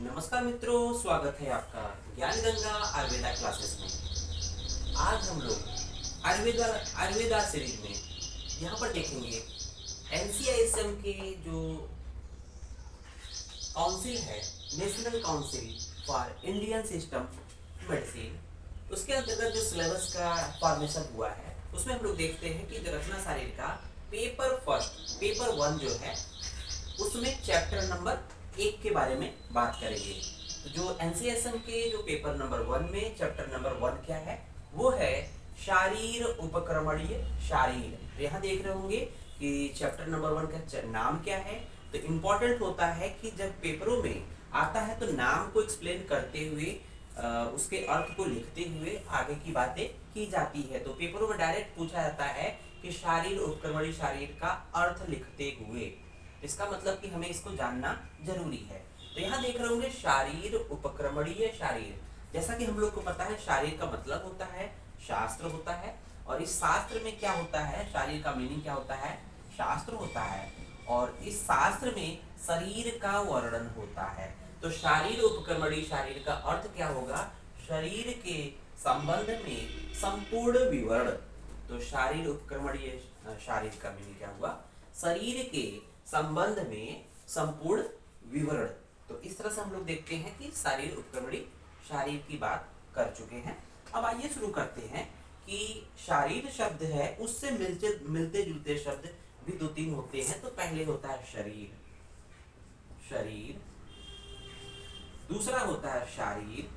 नमस्कार मित्रों, स्वागत है आपका ज्ञान गंगा आयुर्वेदा क्लासेस में। आज हम लोग आयुर्वेदा आयुर्वेदा सीरीज में यहाँ पर देखेंगे एनसीआईएसएम के जो काउंसिल है, national council for Indian system medicine, उसके अंतर्गत जो सिलेबस का फॉर्मेशन हुआ है उसमें हम लोग देखते हैं कि रचना शारीर का पेपर 1 जो है उसमें चैप्टर नंबर 1 के बारे में बात करेंगे। तो जो एनसीएसएम के जो पेपर नंबर 1 में चैप्टर नंबर 1 क्या है, वो है शारीर उपक्रमणीय शारीर। तो यहाँ देख रहे होंगे कि चैप्टर नंबर 1 का नाम क्या है। तो इम्पोर्टेंट होता है कि जब पेपरों में आता है तो नाम को एक्सप्लेन करते हुए उसके अर्थ को लिखते हुए आगे की बातें की जाती है। तो पेपरों में डायरेक्ट पूछा जाता है कि शारीर उपक्रमणीय शारीर का अर्थ लिखते हुए, इसका मतलब कि हमें इसको जानना जरूरी है। तो यहाँ देख रहे होंगे शारीर उपक्रमणीय शारीर। जैसा कि हम लोग को पता है शारीर का मतलब होता है शास्त्र होता है, और इस शास्त्र में क्या होता है, शारीर का मीनिंग क्या होता है, शास्त्र होता है, और इस शास्त्र में शरीर का वर्णन होता है। तो शारीर उपक्रमणीय शारीर का अर्थ क्या होगा, शरीर के संबंध में संपूर्ण विवरण। तो शारीर उपक्रमणीय शारीर का मीनिंग क्या हुआ, शरीर के संबंध में संपूर्ण विवरण। तो इस तरह से हम लोग देखते हैं कि शारीर उपक्रमणीय शारीर की बात कर चुके हैं। अब आइए शुरू करते हैं कि शारीर शब्द है उससे मिलते जुलते शब्द भी 2-3 होते हैं। तो पहले होता है शरीर, शरीर, दूसरा होता है शारीर,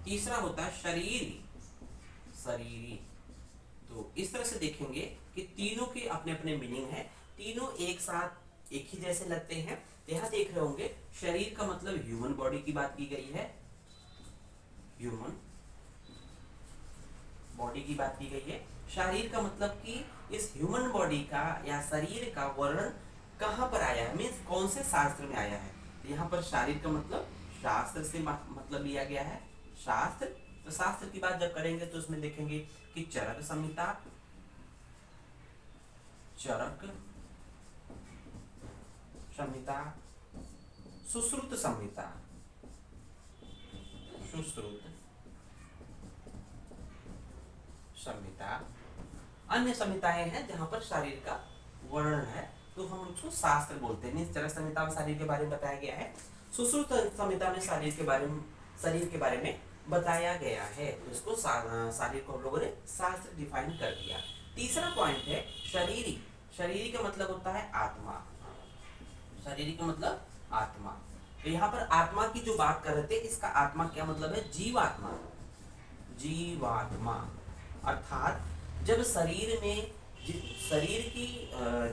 तीसरा होता है शरीरी, शरीरी। तो इस तरह से देखेंगे कि तीनों के अपने अपने मीनिंग है, तीनों एक साथ एक ही जैसे लगते हैं। यहाँ देख रहे होंगे शरीर का मतलब ह्यूमन बॉडी की बात की गई है, ह्यूमन बॉडी की बात की गई है। शारीर का मतलब कि इस ह्यूमन बॉडी का या शरीर का वर्णन कहाँ पर आया है, मीन्स कौन से शास्त्र में आया है। तो यहाँ पर शारीर का मतलब शास्त्र से मतलब लिया गया है, शास्त्र। तो शास्त्र की बात जब करेंगे तो उसमें देखेंगे कि चरक संहिता, चरक संहिता, सुश्रुत संहिता, सुश्रुत संहिता, अन्य संहिताएं हैं जहां पर शरीर का वर्णन है, तो हम उसको शास्त्र बोलते हैं। चरक संहिता में शरीर के बारे में बताया गया है, सुश्रुत संहिता में शरीर के बारे में बताया गया है। तो इसको शरीर को हम लोगों ने शास्त्र डिफाइन कर दिया। तीसरा पॉइंट है शरीरी। शरीरी का मतलब होता है आत्मा, शरीरी का मतलब आत्मा। तो यहाँ पर आत्मा की जो बात कर रहे थे, इसका आत्मा क्या मतलब है, जीवात्मा, जीवात्मा। अर्थात जब शरीर में शरीर की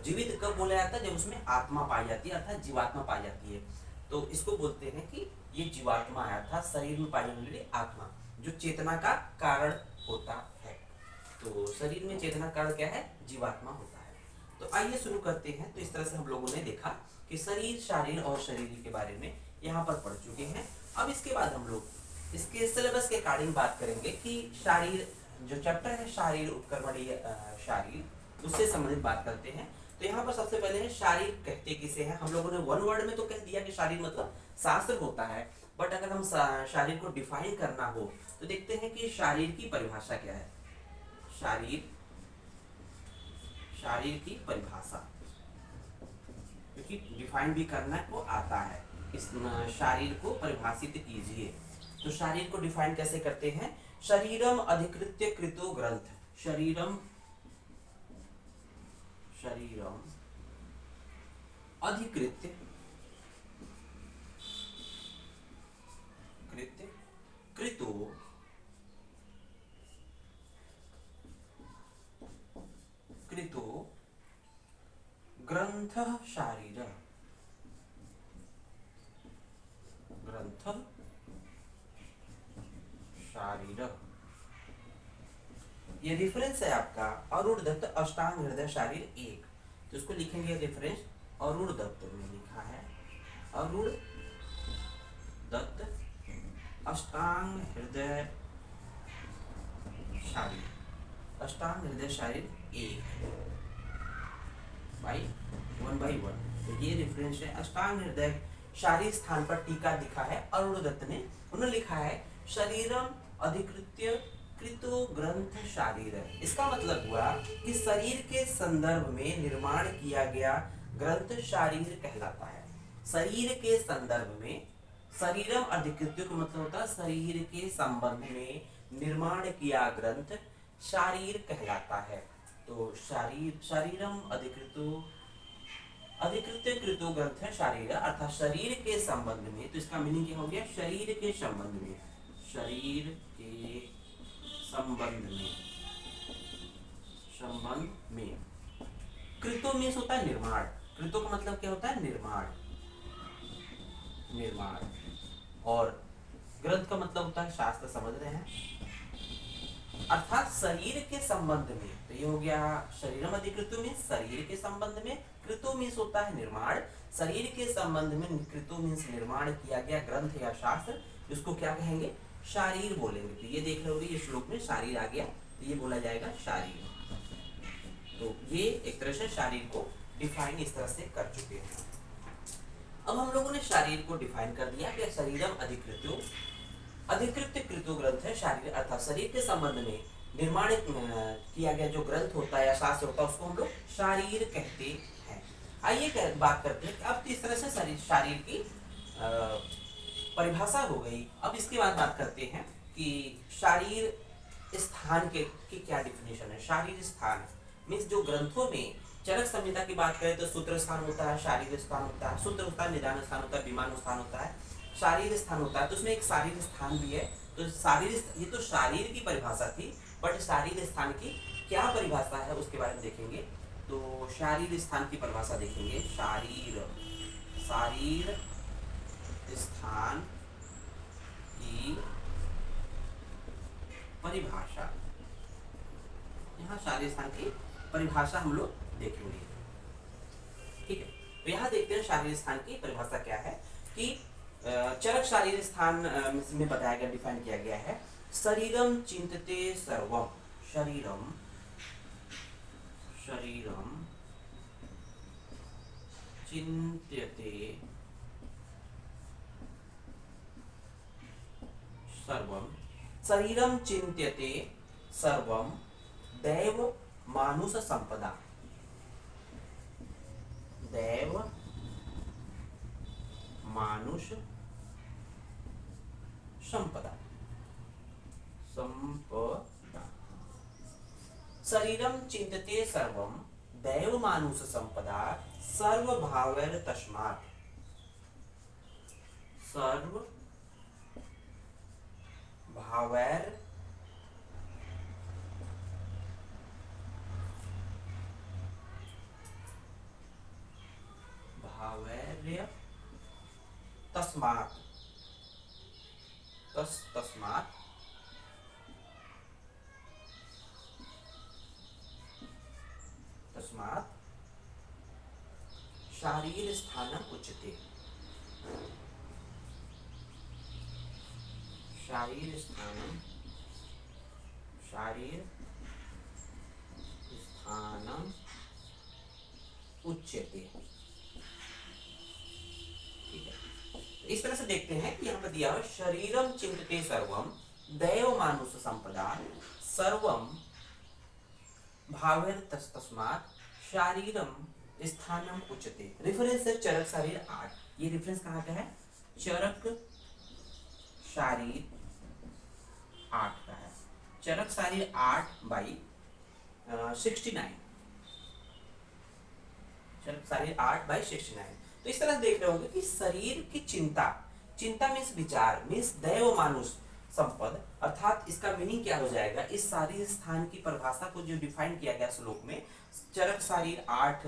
जीवित कब बोला जाता है, जब उसमें आत्मा पाई जाती है, अर्थात जीवात्मा पाई जाती है। तो इसको बोलते हैं कि ये जीवात्मा है, अर्थात शरीर में पाई जाने वाली आत्मा जो चेतना का कारण होता है। तो शरीर में चेतना कारण क्या है, जीवात्मा होता है। तो आइए शुरू करते हैं। तो इस तरह से हम लोगों ने देखा कि शरीर, शारीर और शरीर के बारे में यहाँ पर पढ़ चुके हैं। अब इसके बाद हम लोग इसके सिलेबस के अकॉर्डिंग बात करेंगे कि शारीर जो चैप्टर है शारीर उपक्रमणीय शारीर, उससे संबंधित बात करते हैं। तो यहाँ पर सबसे पहले है शारीर कहते किसे हैं। हम लोगों ने वन वर्ड में तो कह दिया कि शारीर मतलब शास्त्र होता है, बट अगर हम शारीर को डिफाइन करना हो तो देखते हैं कि शारीर की परिभाषा क्या है। शारीर, शारीर की परिभाषा, क्योंकि डिफाइन भी करना को आता है। इस शारीर को परिभाषित कीजिए। तो शारीर को डिफाइन कैसे करते हैं, शरीरम अधिकृत्य कृतो ग्रंथ, शरीरम, शरीरम अधिकृत्य कृत्य कृतो कृतो ग्रंथ शारीर, ग्रंथ शारीर। ये रेफरेंस है आपका अरुण दत्त अष्टांग हृदय शारीर 1। तो इसको लिखेंगे रेफरेंस, अरुण दत्त में लिखा है, अरुण दत्त अष्टांग हृदय शारीर, अष्टांग हृदय शारीर 1 बाई 1 तो ये रेफरेंस है अष्टांग हृदय शारीर स्थान पर टीका दिखा है अरुण दत्त ने। उन्होंने लिखा है शरीरम अधिकृत्य कृतो ग्रंथ शारीर। इसका मतलब हुआ कि शरीर के संदर्भ में निर्माण किया गया ग्रंथ शारीर कहलाता है। शरीर के संदर्भ में, शरीरम अधिकृत्य का मतलब होता है शरीर के संबंध में निर्माण किया ग्रंथ शारीर कहलाता है। तो शरीरम अधिकृत्य कृतो ग्रंथ शारीर अर्थात शरीर के संबंध में। तो इसका मीनिंग क्या हो गया? शरीर के संबंध में, शरीर के संबंध में। कृतो मीन्स होता है निर्माण। कृतो का मतलब क्या होता है? निर्माण। और ग्रंथ का मतलब होता है शास्त्र, समझ रहे हैं? अर्थात शरीर के संबंध में। तो ये हो गया शरीरम अधिकृतो मीन्स शरीर के संबंध में, कृतो मीन्स होता है निर्माण। शरीर के संबंध में कृतो मीन्स निर्माण किया गया ग्रंथ या शास्त्र, इसको क्या कहेंगे? शारीर बोलेंगे। तो ये देख रहे होगे ये श्लोक में शारीर आ गया, तो ये बोला जाएगा शारीर। तो ये एक तरह से शारीर को डिफाइन इस तरह से कर चुके हैं। अब हम लोगों ने शारीर को डिफाइन कर दिया कि शरीरम अधिकृत्य कृतो ग्रंथ है शारीर अर्थात शरीर के संबंध में निर्माण किया गया जो ग्रंथ होता है या शास्त्र होता है उसको हम लोग शारीर कहते हैं। आइए बात करते हैं कि अब इस तरह से शारीर की परिभाषा हो गई। अब इसके बाद बात करते हैं कि शारीर स्थान की क्या डिफिनेशन है। शारीर स्थान मीन्स जो ग्रंथों में चरक संहिता की बात करें तो सूत्र स्थान होता है, शारीर स्थान होता है, सूत्र होता है, निदान स्थान होता है, विमान स्थान होता है, शारीर स्थान होता है। तो उसमें एक शारीर स्थान भी है। तो शारीर, ये तो शारीर की परिभाषा थी, बट शारीर स्थान की क्या परिभाषा है उसके बारे में देखेंगे। तो शारीर स्थान की परिभाषा देखेंगे। शारीर स्थान की परिभाषा, यहाँ शारीर स्थान की परिभाषा हम लोग देखेंगे। ठीक है, तो यहाँ देखते हैं शारीर स्थान की परिभाषा क्या है कि चरक शारीर स्थान में बताया गया, डिफाइन किया गया है। शरीरम चिंतते सर्वम, शरीरम चिंत्यते सर्वम, शरीरम चिंत्यते सर्वम दैव मानुष संपदा, दैव मानुष संपदा। शरीरम चिंतते सर्वम दैव मानुष संपदा सर्वभावैर तस्मात्, सर्वभावैर तस्मात् शारीर स्थानम उच्यते, शारीर स्थानम उच्यते। इस तरह से देखते हैं कि यहाँ पर दिया है शरीरम चिंतते सर्वम दैव मानुष संपदा सर्वम भावेर तस्मात् शारीरम स्थानम उच्यते। रेफरेंस है चरक शारीर 8। ये रेफरेंस कहाँ का है? चरक शारीर 8 का है। चरक शारीर 8/69, चरक शारीर 8/69। तो इस तरह देख रहे होंगे कि शरीर की चिंता मीन्स विचार, मीन्स दैव मानुष संपद, अर्थात इसका मीनिंग क्या हो जाएगा? इस शारीर स्थान की परिभाषा को जो डिफाइन किया गया श्लोक में, चरक शारीर 8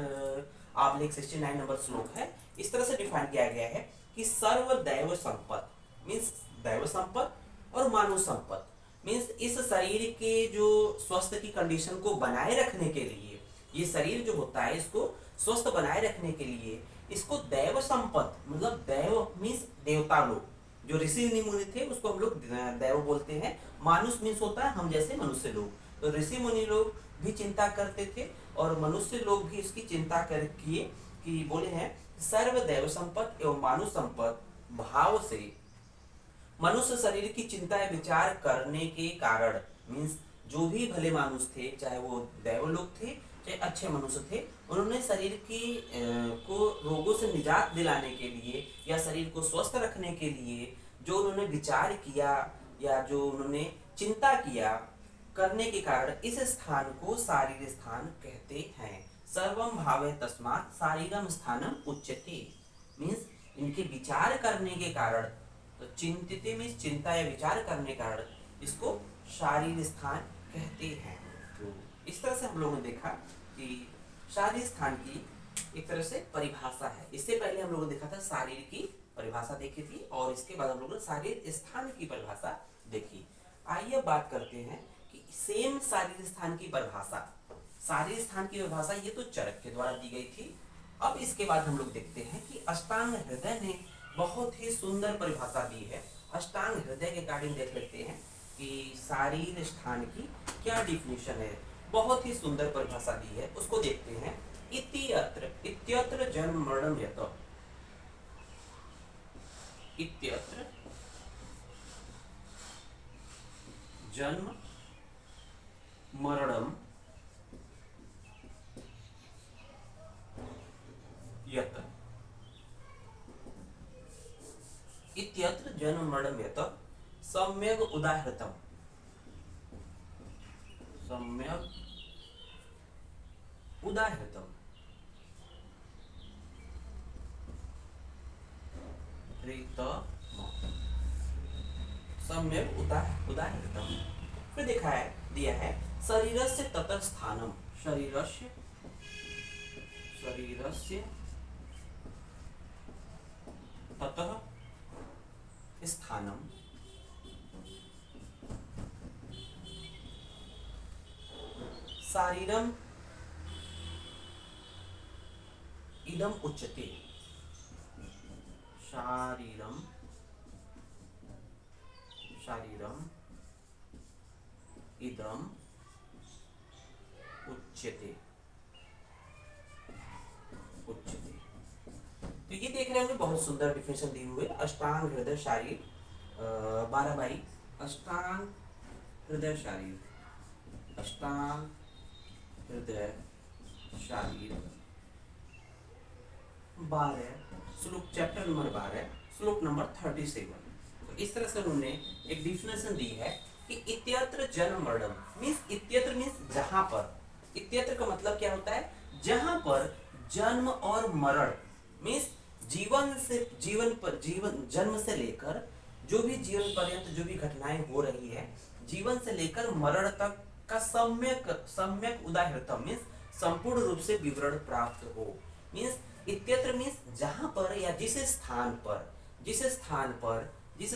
आप 69 नंबर श्लोक है, इस तरह से डिफाइन किया गया है कि सर्व दैव संपद मीन्स दैव संपद और मानव संपद मीन्स इस शरीर के जो स्वस्थ की कंडीशन को बनाए रखने के लिए, ये शरीर जो होता है इसको स्वस्थ बनाए रखने के लिए इसको दैव संपद, मतलब दैव मीन्स देवता लोग, जो ऋषि मुनि थे उसको हम लोग दैव बोलते हैं। मानुष मीन्स होता है हम जैसे मनुष्य लोग। तो ऋषि मुनि लोग भी चिंता करते थे और मनुष्य लोग भी इसकी चिंता किए कि बोले हैं सर्वदैव संपत्ति एवं मानुष संपत्ति भाव से मनुष्य शरीर की चिंता या विचार करने के कारण मीन्स जो भी भले मानुष थे, चाहे वो दैव लोग थे चाहे अच्छे मनुष्य थे, उन्होंने शरीर की को रोगों से निजात दिलाने के लिए या शरीर को स्वस्थ रखने के लिए जो उन्होंने विचार किया या जो उन्होंने चिंता किया करने के कारण इस स्थान को शारीर स्थान कहते हैं। सर्वम भावे तस्मात् शारीरम स्थानम उच्यते। मीन्स इनके विचार करने के कारण, तो चिंतित मीन्स चिंता या विचार करने के कारण इसको शारीर स्थान कहते हैं। तो इस तरह से हम लोगों ने देखा कि शारीर स्थान की एक तरह से परिभाषा है। इससे पहले हम लोगों ने देखा था शारीर की परिभाषा देखी थी और इसके बाद हम लोगों ने शारीर स्थान की परिभाषा देखी। आइए बात करते हैं कि सेम शारीर स्थान की परिभाषा, शारीर स्थान की परिभाषा ये तो चरक के द्वारा दी गई थी। अब इसके बाद हम लोग देखते हैं कि अष्टांग हृदय ने बहुत ही सुंदर परिभाषा दी है। अष्टांग हृदय के अकॉर्डिंग देख लेते हैं कि शारीर स्थान की क्या डिफिनेशन है। बहुत ही सुंदर परिभाषा दी है, उसको देखते हैं। इत्यत्र इत्यत्र जन्म मरणम यत, इत्यत्र जन्म मरणम यत, इत्यत्र जन्म मरणम यत सम्यक उदाहृतम, सम्यक उदाहृतम सम्यक उदाहृतम। फिर देखा है दिया है शरीरस्य ततः स्थानम, शरीरस्य ततः स्थानम शारीरम इदम उच्यते, शारीरम इदम उच्यते। तो ये देख रहे होंगे बहुत सुंदर डिफिनेशन दी हुई है। अष्टांग हृदय शारीर 12 अष्टांग हृदय शारीर, अष्टांग हृदय शारीर 12 श्लोक, चैप्टर नंबर 12 श्लोक नंबर 37। तो इस तरह से उन्होंने एक डिफिनेशन दी है कि इत्यत्र जन्म मरणम मीन्स, इत्यत्र मीन्स जहां पर, इत्यत्र का मतलब क्या होता है, जहां पर जन्म और मरण मीन्स जीवन जन्म से लेकर जो भी जीवन पर्यंत जो भी घटनाएं हो रही है, जीवन से लेकर मरण तक का सम्यक उदाहृतम मीन्स संपूर्ण रूप से विवरण प्राप्त हो। मीन्स इत्यत्र मीन्स जहां पर या जिस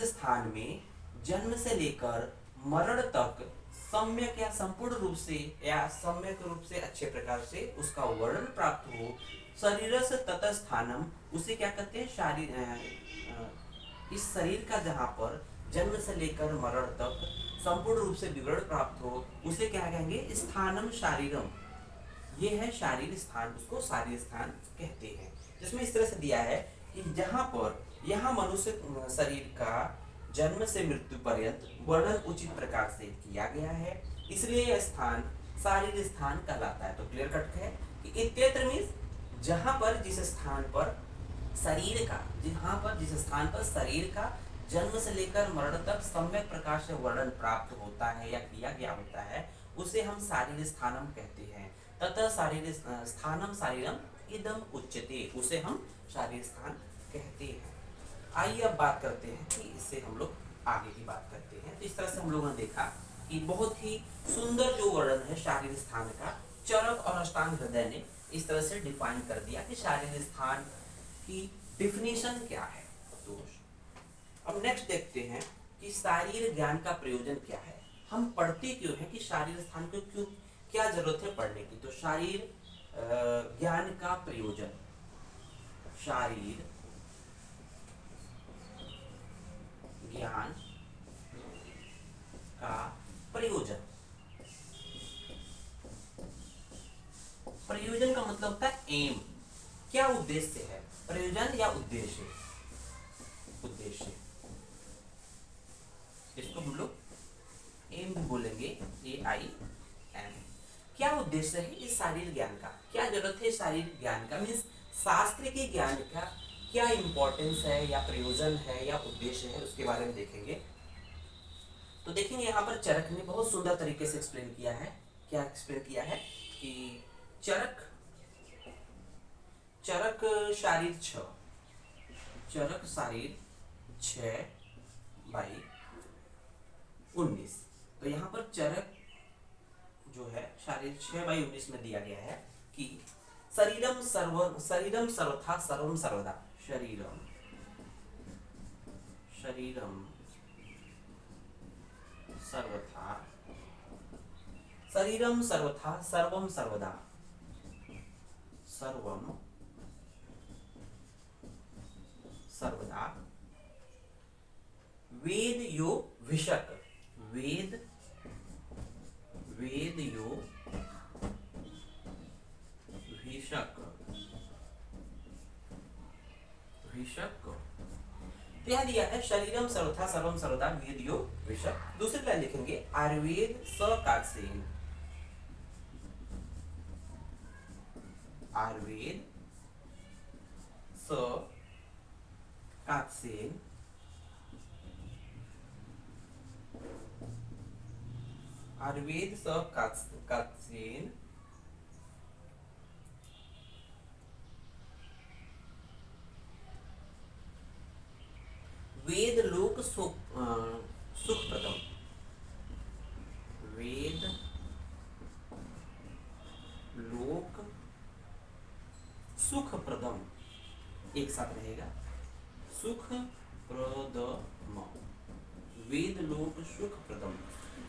स्थान में जन्म से लेकर मरण तक सम्यक या संपूर्ण रूप से या सम्यक रूप से अच्छे प्रकार से उसका वर्णन प्राप्त हो। शरीर से ततः स्थानम, उसे क्या कहते हैं, इस शरीर का जहां पर जन्म से लेकर मरण तक संपूर्ण रूप से विवरण प्राप्त हो, उसे क्या कहेंगे, स्थानम शारीरम। ये है शारीर स्थान, उसको शारीर स्थान कहते हैं। जिसमें इस तरह से दिया है कि जहां पर यहाँ मनुष्य शरीर का जन्म से मृत्यु पर्यंत वर्णन उचित प्रकार से किया गया है, इसलिए यह स्थान शारीर स्थान कहलाता है। तो क्लियर कट है कि इत्यत्र मीन्स जहां पर जिस स्थान पर शरीर का जन्म से लेकर मरण तक सम्यक प्रकार से वर्णन प्राप्त होता है या किया गया होता है, उसे हम शारीर स्थानम कहते हैं। तथा शारीर स्थानम शारीरम इदम उच्यते, उसे हम शारीर स्थान कहते हैं। आइए अब बात करते हैं कि इससे हम लोग आगे की बात करते हैं। तो इस तरह से हम लोगों ने देखा कि बहुत ही सुंदर जो वर्णन है शारीर स्थान का, चरक और अष्टांग हृदय ने इस तरह से डिफाइन कर दिया कि शारीर स्थान की डिफिनीशन क्या है। तो अब नेक्स्ट देखते हैं कि शारीर ज्ञान का प्रयोजन क्या है, हम पढ़ते क्यों हैं, कि शारीर स्थान को क्यों, क्या जरूरत है पढ़ने की। तो शारीर ज्ञान का प्रयोजन, शारीर ज्ञान का प्रयोजन, प्रयोजन का मतलब होता है एम, क्या उद्देश्य है, प्रयोजन या उद्देश्य, उद्देश्य, इसको हम लोग एम भी बोलेंगे, AIM। क्या उद्देश्य है इस शारीरिक ज्ञान का, क्या जरूरत है शारीरिक ज्ञान का, मीन्स शास्त्र के ज्ञान का क्या इंपॉर्टेंस है या प्रयोजन है या उद्देश्य है, उसके बारे में देखेंगे। तो देखेंगे यहाँ पर चरक ने बहुत सुंदर तरीके से एक्सप्लेन किया है। क्या एक्सप्लेन किया है कि चरक, चरक शारीर 6, चरक शारीर 6/19। तो यहाँ पर चरक जो है शारीर 6/19 में दिया गया है कि शरीरम सर्वथा सर्वम सर्वदा, शरीरम सर्वथा सर्वम सर्वदा, सर्वम सर्वदा वेद यो विषक, वेद यो विषक, तो यह दिया है शरीरम सर्वथा सर्वम सर्वदा वेद यो विषक। दूसरी लाइन लिखेंगे आयुर्वेद सकात्सेन, आयुर्वेद सकात्सेन आयुर्वेद सकात्सेन वेद लोक सुखप्रदम, वेद लोक सुखप्रदम, एक साथ रहेगा, सुखप्रदम, वेद लोक सुखप्रदम।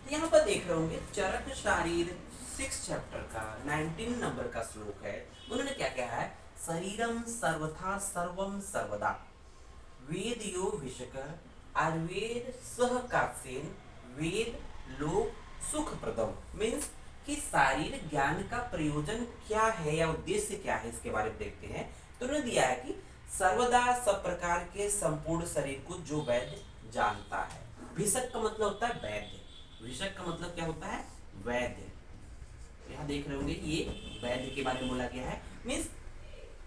तो यहाँ पर देख रहे होंगे चरक शारीर 6 चैप्टर का 19 नंबर का श्लोक है। उन्होंने क्या कहा है, शरीरम सर्वथा सर्वम सर्वदा वेद यो विषक आयुर्वेद सहकासेन वेद लोक सुखप्रदम। मीन्स कि शारीरिक ज्ञान का प्रयोजन क्या है या उद्देश्य क्या है, इसके बारे में देखते हैं। तो उन्होंने दिया है कि सर्वदा सब प्रकार के संपूर्ण शरीर को जो वैद्य जानता है। विषक का मतलब होता है वैद्य, विषक का मतलब क्या होता है, वैद्य। यहाँ देख रहे होंगे ये वैद्य के बारे में बोला गया है। मीन्स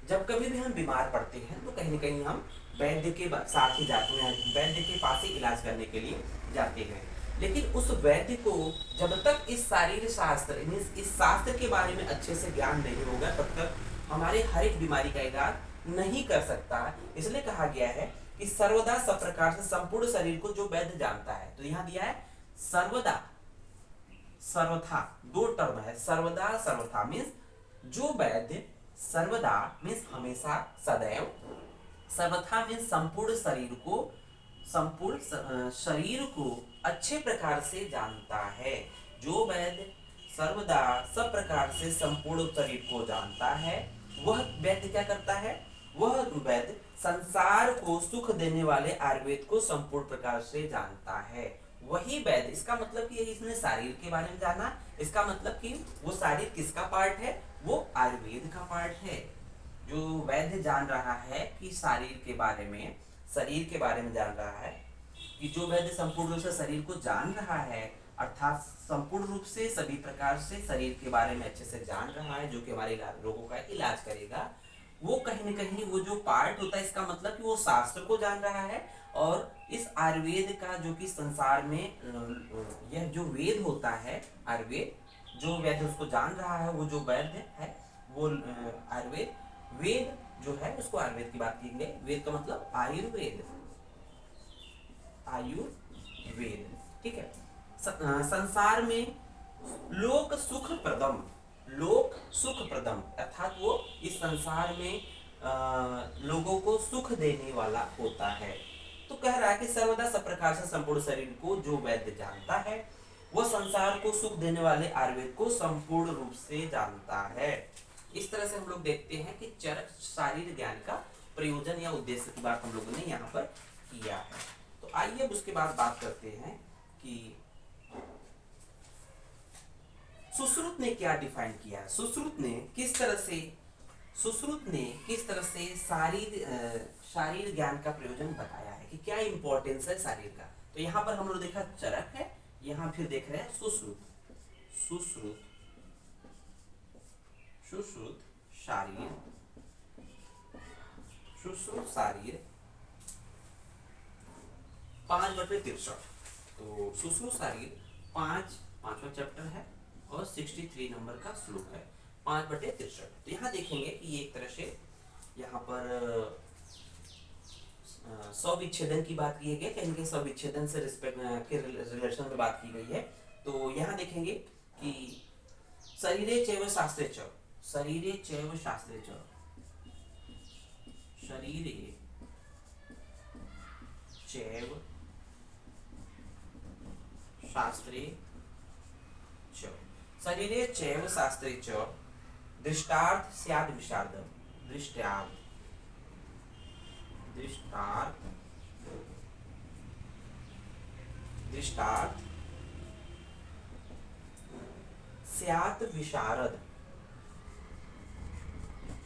जब कभी भी हम बीमार पड़ते हैं तो कहीं ना कहीं हम वैद्य के साथ ही जाते हैं, वैद्य के पास ही इलाज करने के लिए जाते हैं। लेकिन उस वैद्य को जब तक इस शारीरिक शास्त्र इस शास्त्र के बारे में अच्छे से ज्ञान नहीं होगा तब तक हमारे हर एक बीमारी का इलाज नहीं कर सकता। इसलिए कहा गया है कि सर्वदा सब प्रकार से संपूर्ण शरीर को जो वैद्य जानता है। तो यहाँ दिया है सर्वदा सर्वथा, दो टर्म है, सर्वदा सर्वथा मीन्स जो वैद्य, सर्वदा मीन्स हमेशा सदैव, सर्वथा मीन्स संपूर्ण शरीर को अच्छे प्रकार से जानता है। जो वैद्य सर्वदा सब प्रकार से संपूर्ण शरीर को जानता है वह वैद्य क्या करता है, वह वैद्य संसार को सुख देने वाले आयुर्वेद को संपूर्ण प्रकार से जानता है। वही वैद्य, इसका मतलब कि इसने शरीर के बारे में जाना, इसका मतलब कि वो शरीर किसका पार्ट है, वो आयुर्वेद का पार्ट है। जो वैद्य जान रहा है कि शरीर के बारे में जान रहा है, कि जो वैद्य संपूर्ण रूप से शरीर को जान रहा है अर्थात संपूर्ण रूप से सभी प्रकार से शरीर के बारे में अच्छे से जान रहा है, जो कि हमारे रोगों का इलाज करेगा, वो कहीं न कहीं वो जो पार्ट होता है, इसका मतलब कि वो शास्त्र को जान रहा है। और इस आयुर्वेद का जो कि संसार में यह जो वेद होता है, आयुर्वेद जो वैद्य उसको जान रहा है, वो जो वैद्य है वो आयुर्वेद, वेद जो है उसको आयुर्वेद की बात की गई। वेद का मतलब आयुर्वेद, आयुर्वेद, ठीक है। संसार में लोक सुख प्रदम, लोक सुख प्रदम अर्थात वो इस संसार में लोगों को सुख देने वाला होता है। तो कह रहा है कि सर्वदा सब प्रकार से संपूर्ण शरीर को जो वैद्य जानता है वह संसार को सुख देने वाले आयुर्वेद को संपूर्ण रूप से जानता है। इस तरह से हम लोग देखते हैं कि चरक शारीरिक ज्ञान का प्रयोजन या उद्देश्य की बात हम लोगों ने यहाँ पर किया है। तो आइए अब उसके बाद बात करते हैं कि सुश्रुत ने क्या डिफाइन किया है, सुश्रुत ने किस तरह से सुश्रुत ने किस तरह से शारीर ज्ञान का प्रयोजन बताया है कि क्या इंपॉर्टेंस है शारीर का। तो यहाँ पर हम लोग देखा चरक है, यहाँ फिर देख रहे हैं सुश्रुत। सुश्रुत सुश्रुत शारीर, सुश्रुत शारीर 5/63। तो सुश्रुत शारीर पांचवा चैप्टर है और 63 नंबर का श्लोक है 5/63। तो यहाँ देखेंगे कि ये एक तरह से यहाँ पर स्विच्छेदन की बात की गई, कहीं कहीं स्विच्छेदन से रिस्पेक्ट के रिलेशन में बात की गई है। तो यहाँ देखेंगे कि शरीरे चैव शास्त्रे च, शरीरे चैव शास्त्रे च, शरीरे चैव शास्त्रे च, शरीरे चैव शास्त्रे च दृष्टार्थ स्याद् विशारदम्, दृष्टार्थ दृष्टार्थ दृष्टार्थ स्यात् विशारद,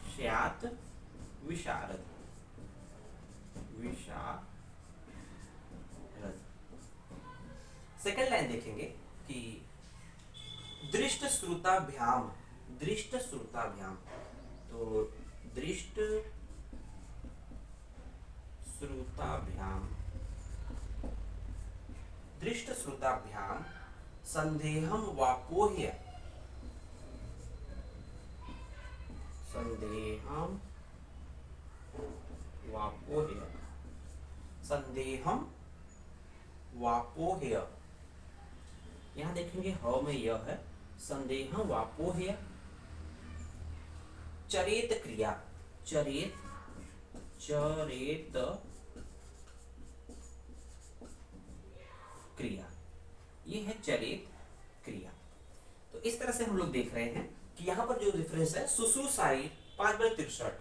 स्यात् विशारद, विशारद। सेकंड लाइन देखेंगे कि दृष्ट श्रुताभ्याम, दृष्ट श्रुताभ्याम। तो दृष्ट श्रुताभ्याम, दृष्ट श्रुताभ्याम संदेहम वापोह्य, संदेहम वापोह्य, संदेहम वापोह्य। यहां देखेंगे ह में यह है, संदेहम वापोह्य चरेत क्रिया, चरेत चरेत क्रिया, ये है चरित क्रिया। तो इस तरह से हम लोग देख रहे हैं कि यहाँ पर जो रेफरेंस है सुश्रुत शारीर 5/63।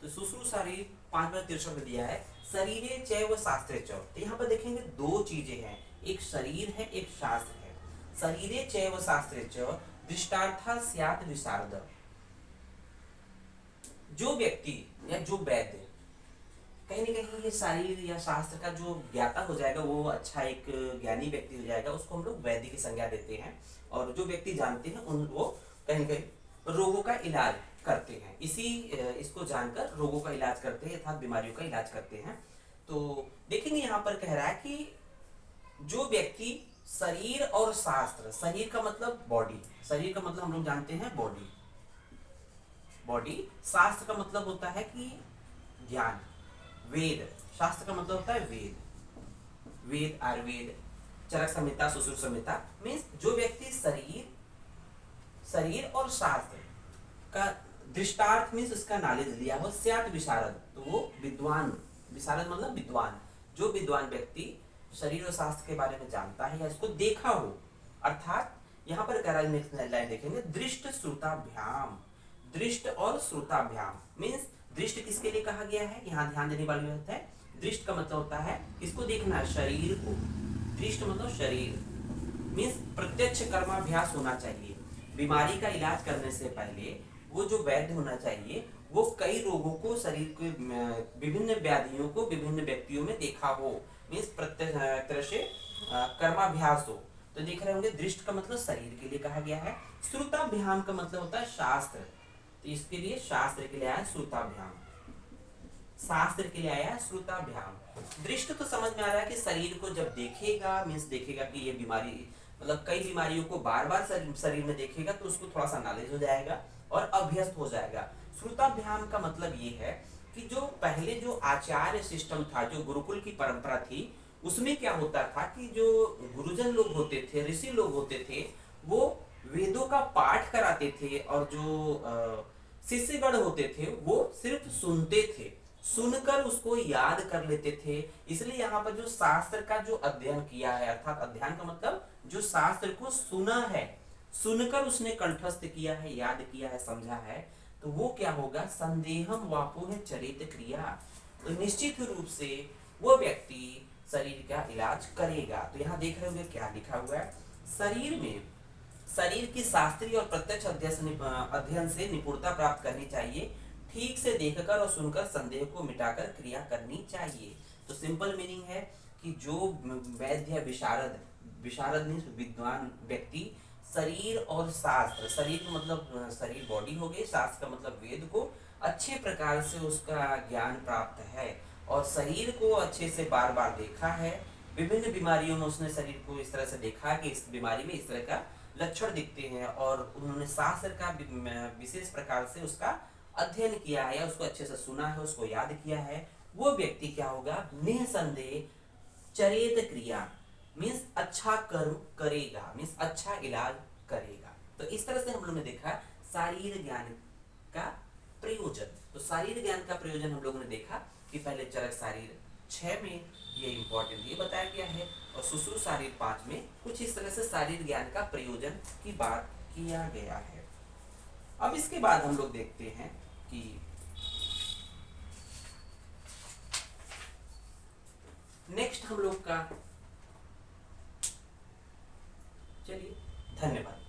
तो सुश्रुत शारीर 5/63 में दिया है शरीरे चैव शास्त्रे च। तो यहाँ पर देखेंगे दो चीजें हैं, एक शरीर है एक शास्त्र है। शरीरे चैव शास्त्रे च दृष्टार्था स्यात् विशारद। जो व्यक्ति या जो वैद्य कहीं न कहीं ये शरीर या शास्त्र का जो ज्ञाता हो जाएगा वो अच्छा एक ज्ञानी व्यक्ति हो जाएगा, उसको हम लोग वैद्य की संज्ञा देते हैं। और जो व्यक्ति जानते हैं उन वो कहीं न कहीं रोगों का इलाज करते हैं, इसको जानकर रोगों का इलाज करते हैं अर्थात बीमारियों का इलाज करते हैं। तो देखेंगे यहाँ पर कह रहा है कि जो व्यक्ति शरीर और शास्त्र, शरीर का मतलब बॉडी, शरीर का मतलब हम लोग जानते हैं बॉडी, बॉडी, शास्त्र का मतलब होता है कि ज्ञान, वेद, शास्त्र का मतलब होता है वेद, वेद आयुर्वेद, चरक संहिता, सुश्रुत संहिता। मीन्स जो व्यक्ति शरीर और शास्त्र का दृष्टार्थ मीन्स उसका नॉलेज लिया हो, स्यात् विशारद, तो वो विद्वान, विशारद मतलब विद्वान, जो विद्वान व्यक्ति शरीर और शास्त्र के बारे में जानता है या इसको देखा हो। अर्थात यहाँ पर कह रहा है, नेक्स्ट लाइन देखेंगे, दृष्ट श्रुताभ्याम, दृष्ट और श्रुताभ्याम मीन्स दृष्ट किसके लिए कहा गया है, यहाँ ध्यान देने वाली बात है। दृष्ट का मतलब होता है किसको देखना है, शरीर को। दृष्ट मतलब शरीर मीन्स प्रत्यक्ष कर्माभ्यास होना चाहिए। बीमारी का इलाज करने से पहले वो जो वैद्य होना चाहिए वो कई रोगों को, शरीर के विभिन्न व्याधियों को विभिन्न व्यक्तियों में देखा हो, मीन्स प्रत्यक्ष तरह से कर्माभ्यास हो। तो देख रहे होंगे दृष्ट का मतलब शरीर के लिए कहा गया है। श्रुताभ्याम का मतलब होता है शास्त्र, तो इसके लिए शास्त्र के लिए आया श्रुताभ्याम, शास्त्र के लिए आया श्रुताभ्याम। दृष्ट तो समझ में आ रहा है कि शरीर को जब देखेगा मीन्स देखेगा कि ये बीमारी, मतलब कई बीमारियों को बार बार शरीर में देखेगा तो उसको थोड़ा सा नॉलेज हो जाएगा और अभ्यस्त हो जाएगा। श्रुताभ्याम का मतलब ये है कि जो पहले जो आचार्य सिस्टम था, जो गुरुकुल की परंपरा थी, उसमें क्या होता था कि जो गुरुजन लोग होते थे, ऋषि लोग होते थे, वो वेदों का पाठ कराते थे और जो शिष्यगण होते थे वो सिर्फ सुनते थे, सुनकर उसको याद कर लेते थे। इसलिए यहाँ पर जो शास्त्र का जो अध्ययन किया है, अर्थात अध्ययन का मतलब जो शास्त्र को सुना है, सुनकर उसने कंठस्थ किया है, याद किया है, समझा है, तो वो क्या होगा, संदेहम वापोह चरित क्रिया, तो निश्चित रूप से वो व्यक्ति शरीर का इलाज करेगा। तो यहाँ देख रहे होंगे क्या लिखा हुआ है, शरीर में शरीर की शास्त्रीय और प्रत्यक्ष अध्ययन से निपुणता प्राप्त करनी चाहिए, ठीक से देखकर और सुनकर संदेह को मिटाकर क्रिया करनी चाहिए। तो सिंपल मीनिंग है कि जो वैद्य या विशारद, विशारद मीन्स विद्वान व्यक्ति, शरीर और शास्त्र, शरीर का मतलब शरीर बॉडी हो गई, शास्त्र का मतलब वेद को अच्छे प्रकार से उसका ज्ञान प्राप्त है और शरीर को अच्छे से बार बार देखा है। विभिन्न बीमारियों में उसने शरीर को इस तरह से देखा कि इस बीमारी में इस तरह का लक्षण दिखते हैं और उन्होंने शास्त्र का विशेष प्रकार से उसका अध्ययन किया है या उसको अच्छे से सुना है, उसको याद किया है। वो व्यक्ति क्या होगा, निसंदेह चरित क्रिया मीन्स अच्छा कर्म करेगा, मीन्स अच्छा इलाज करेगा। तो इस तरह से हम लोगों ने देखा शारीर ज्ञान का प्रयोजन। तो शारीर ज्ञान का प्रयोजन हम लोगों ने देखा कि पहले चरक शारीर 6 में ये इंपॉर्टेंट ये बताया गया है और सुश्रुत शारीर 5 में कुछ इस तरह से शारीर ज्ञान का प्रयोजन की बात किया गया है। अब इसके बाद हम लोग देखते हैं कि नेक्स्ट हम लोग का, चलिए धन्यवाद।